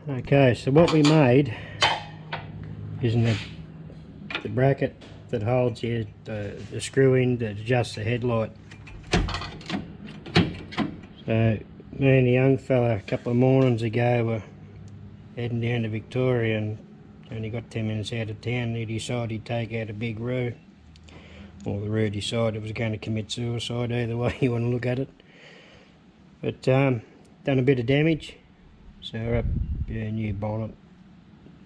Okay, so what we made is the bracket that holds the screw in that adjusts the headlight. So me and the young fella a couple of mornings ago were heading down to Victoria and only got 10 minutes out of town. He decided he'd take out a big roo. Well, the roo decided it was going to commit suicide, either way you want to look at it. But done a bit of damage. So up new bonnet,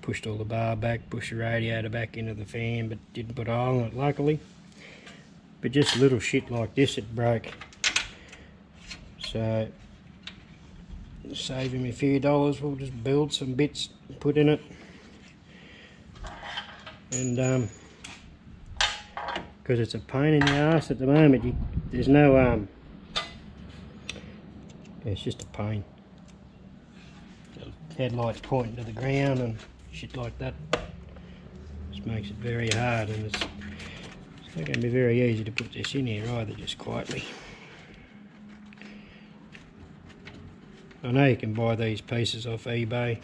pushed all the bar back, pushed the radiator back into the fan, but didn't put a hole in it luckily. But just little shit like this it broke. So save him a few dollars, we'll just build some bits and put in it. And because it's a pain in the ass at the moment, there's no it's just a pain. Headlights pointing to the ground and shit like that just makes it very hard, and it's not going to be very easy to put this in here either, just quietly. I know you can buy these pieces off eBay,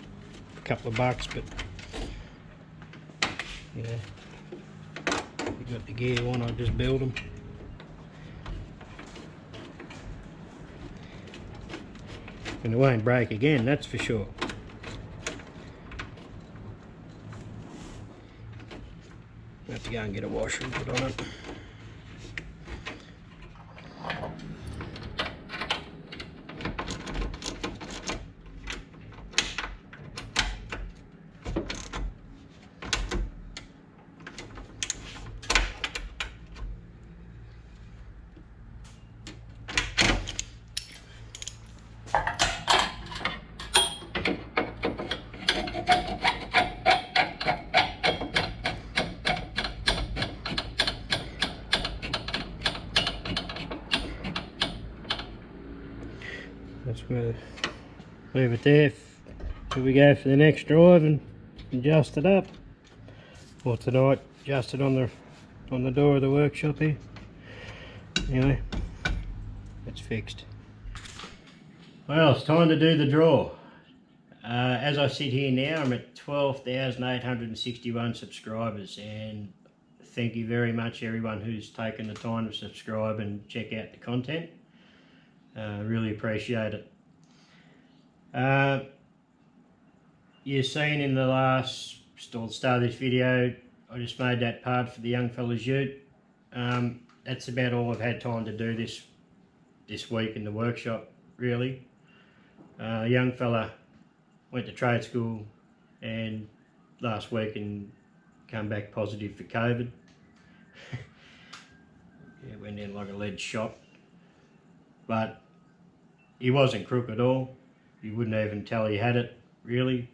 a couple of bucks, but you know, if you've got the gear, why not just build them? And it won't break again, that's for sure. I have to go and get a washer and put on it. That's where leave it there till we go for the next drive and adjusted up, or tonight adjusted on the door of the workshop here. Anyway, it's fixed. Well, it's time to do the draw. As I sit here now, I'm at 12,861 subscribers, and thank you very much everyone who's taken the time to subscribe and check out the content. Really appreciate it. You've seen in the start of this video, I just made that part for the young fella's ute. That's about all I've had time to do this week in the workshop, really. Young fella went to trade school and last week and come back positive for COVID. Yeah, went in like a lead shot. But he wasn't crook at all. You wouldn't even tell he had it, really.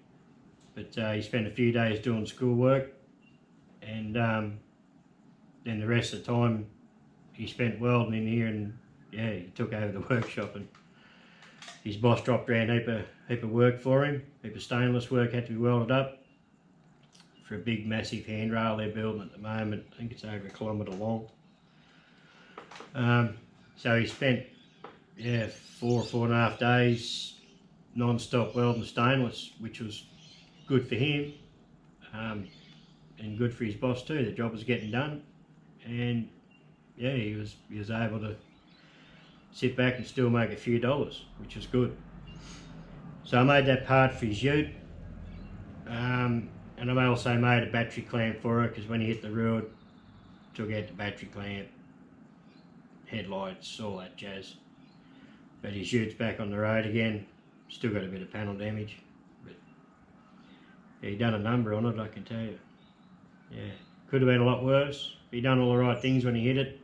But he spent a few days doing schoolwork, and then the rest of the time he spent welding in here, and yeah, he took over the workshop, and his boss dropped around a heap of work for him. A heap of stainless work had to be welded up for a big massive handrail they're building at the moment. I think it's over 1 kilometre long. So he spent 4.5 days non-stop welding stainless, which was good for him, and good for his boss too. The job was getting done, and yeah, he was able to sit back and still make a few dollars, which was good. So I made that part for his ute, and I also made a battery clamp for it, because when he hit the road, took out the battery clamp, headlights, all that jazz. But his ute's back on the road again. Still got a bit of panel damage, but yeah, he done a number on it, I can tell you. Yeah, could have been a lot worse. He done all the right things when he hit it.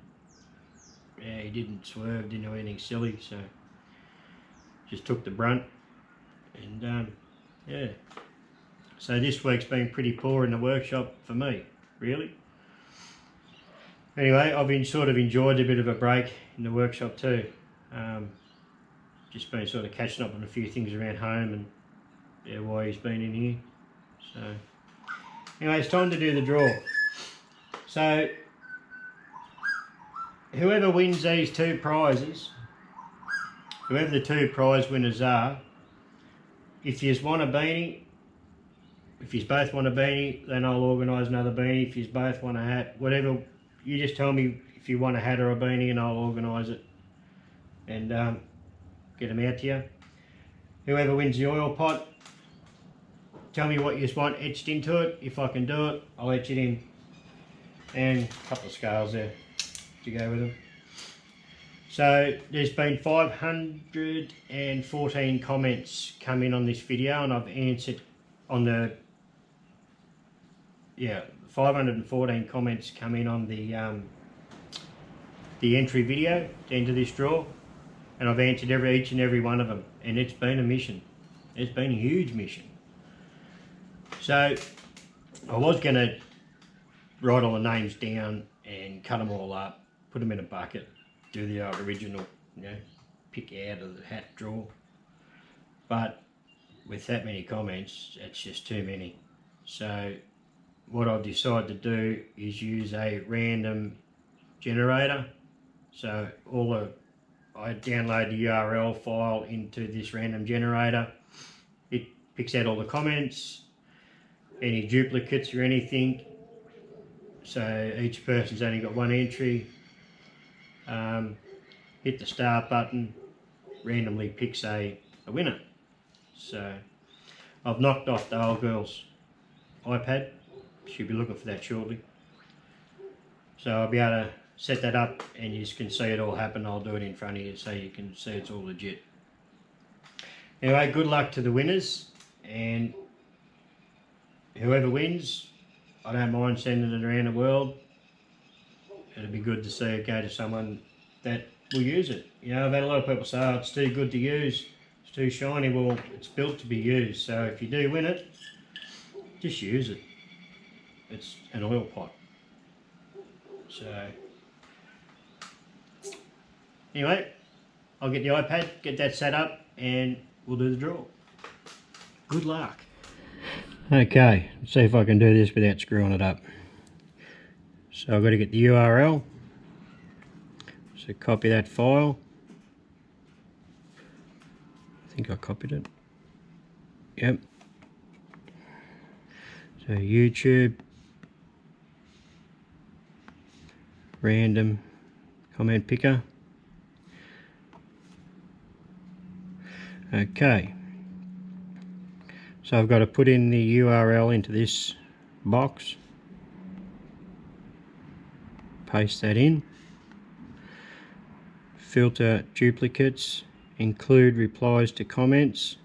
Yeah, he didn't swerve, didn't do anything silly, so just took the brunt. And yeah, so this week's been pretty poor in the workshop for me, really. Anyway, I've sort of enjoyed a bit of a break in the workshop too. Just been sort of catching up on a few things around home, and yeah, why he's been in here. So anyway, it's time to do the draw. So whoever wins these two prizes, whoever the two prize winners are, if you want a beanie, if you both want a beanie, then I'll organise another beanie. If you both want a hat, whatever, you just tell me if you want a hat or a beanie and I'll organise it and get them out to you. Whoever wins the oil pot, tell me what you want etched into it. If I can do it, I'll etch it in. And a couple of scales there to go with them. So there's been 514 comments come in on this video, and I've answered on the 514 comments come in on the entry video to enter this draw, and I've answered each and every one of them, and it's been a mission. It's been a huge mission. So I was going to write all the names down and cut them all up, put them in a bucket, do the original, pick out of the hat draw. But with that many comments, it's just too many. So what I've decided to do is use a random generator. So I download the URL file into this random generator. It picks out all the comments, any duplicates or anything. So each person's only got one entry. Hit the start button, randomly picks a winner. So I've knocked off the old girl's iPad. She'll be looking for that shortly. So I'll be able to set that up and you can see it all happen. I'll do it in front of you so you can see it's all legit. Anyway, good luck to the winners, and whoever wins, I don't mind sending it around the world. It'd be good to see it go to someone that will use it. I've had a lot of people say, oh, it's too good to use, it's too shiny. Well, it's built to be used, so if you do win it, just use it. It's an oil pot. So anyway, I'll get the iPad, get that set up, and we'll do the draw. Good luck. Okay, let's see if I can do this without screwing it up. So I've got to get the URL. So copy that file. I think I copied it. Yep. So YouTube, random comment picker. Okay. So I've got to put in the URL into this box. Paste that in. Filter duplicates. Include replies to comments.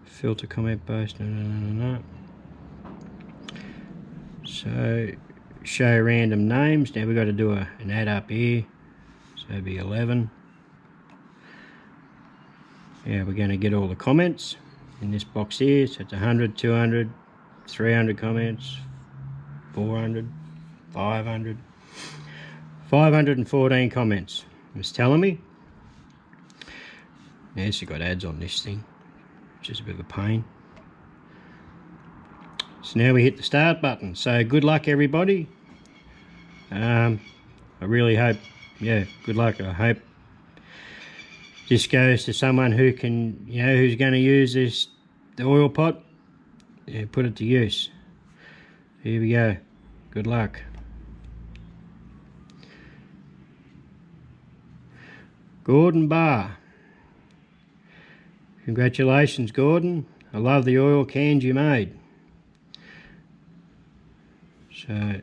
Filter comment post. No. So show random names. Now we've got to do an add up here. So it'll be 11. Yeah, we're going to get all the comments in this box here. So it's 100, 200, 300 comments, 400, 500, 514 comments. It's telling me. Now it's got ads on this thing, which is a bit of a pain. So now we hit the start button. So good luck, everybody. I really hope, yeah, good luck. I hope this goes to someone who can, you know, who's going to use this, the oil pot, and put it to use. Here we go. Good luck. Gordon Barr. Congratulations, Gordon. I love the oil cans you made. So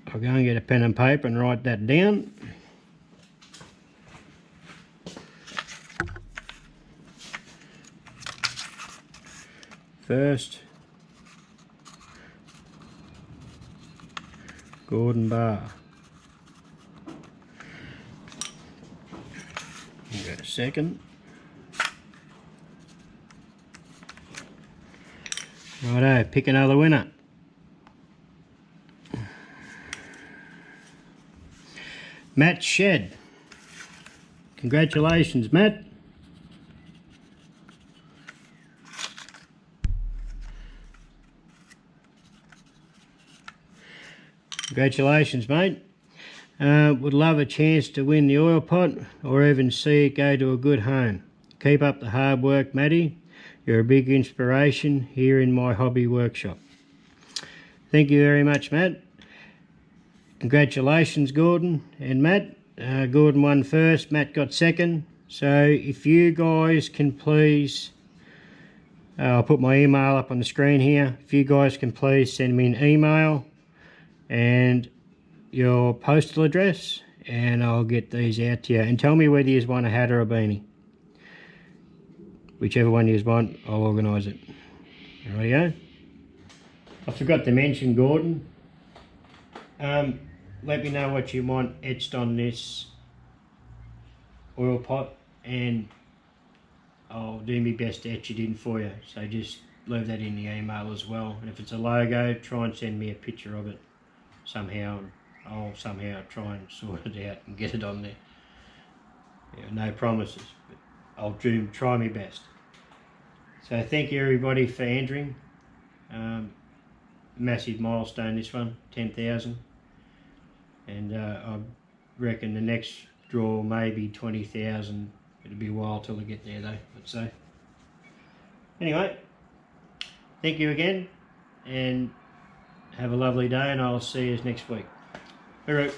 I'll go and get a pen and paper and write that down. First, Gordon Barr. We'll go to second. Righto, pick another winner. Matt Shed. Congratulations, Matt. Congratulations, mate. Would love a chance to win the oil pot or even see it go to a good home. Keep up the hard work, Matty. You're a big inspiration here in my hobby workshop. Thank you very much, Matt. Congratulations, Gordon and Matt. Gordon won first, Matt got second. So if you guys can please, I'll put my email up on the screen here. If you guys can please send me an email and your postal address, and I'll get these out to you. And tell me whether you want a hat or a beanie. Whichever one you want, I'll organise it. Rightio. I forgot to mention, Gordon. Let me know what you want etched on this oil pot, and I'll do my best to etch it in for you. So just leave that in the email as well. And if it's a logo, try and send me a picture of it somehow. I'll somehow try and sort it out and get it on there. Yeah, no promises, but I'll try my best. So thank you everybody for entering. Massive milestone this one, 10,000. And I reckon the next draw may be 20,000. It'll be a while till I get there though, I'd say. Anyway, thank you again, and have a lovely day, and I'll see you next week. All right.